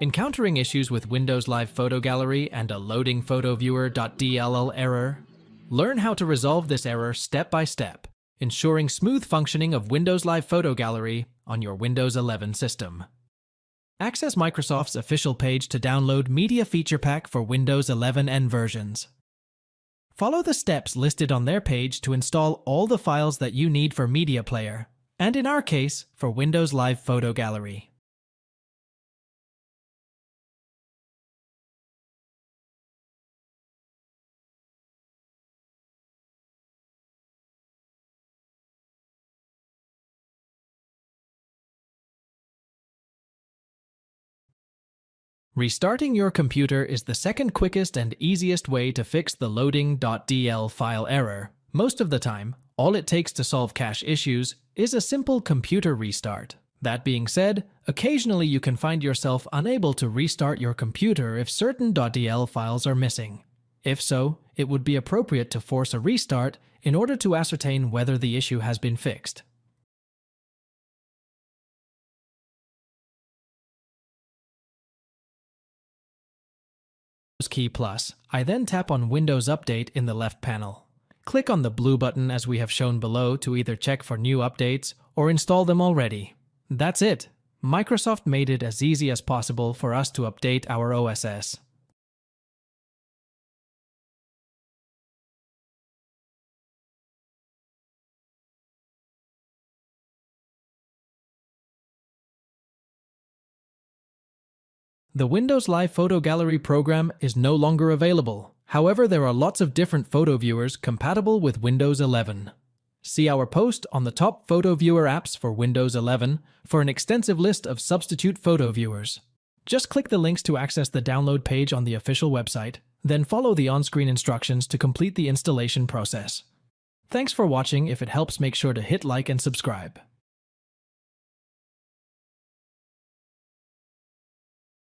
Encountering issues with Windows Live Photo Gallery and a loading Photoviewer.dll error? Learn how to resolve this error step by step, ensuring smooth functioning of Windows Live Photo Gallery on your Windows 11 system. Access Microsoft's official page to download Media Feature Pack for Windows 11N versions. Follow the steps listed on their page to install all the files that you need for Media Player, and in our case, for Windows Live Photo Gallery. Restarting your computer is the second quickest and easiest way to fix the loading.dll file error. Most of the time, all it takes to solve cache issues is a simple computer restart. That being said, occasionally you can find yourself unable to restart your computer if certain .dll files are missing. If so, it would be appropriate to force a restart in order to ascertain whether the issue has been fixed. Key plus, I then tap on Windows Update in the left panel. Click on the blue button as we have shown below to either check for new updates or install them already. That's it! Microsoft made it as easy as possible for us to update our OSS. The Windows Live Photo Gallery program is no longer available. However, there are lots of different photo viewers compatible with Windows 11. See our post on the top photo viewer apps for Windows 11 for an extensive list of substitute photo viewers. Just click the links to access the download page on the official website, then follow the on-screen instructions to complete the installation process. Thanks for watching. If it helps, make sure to hit like and subscribe.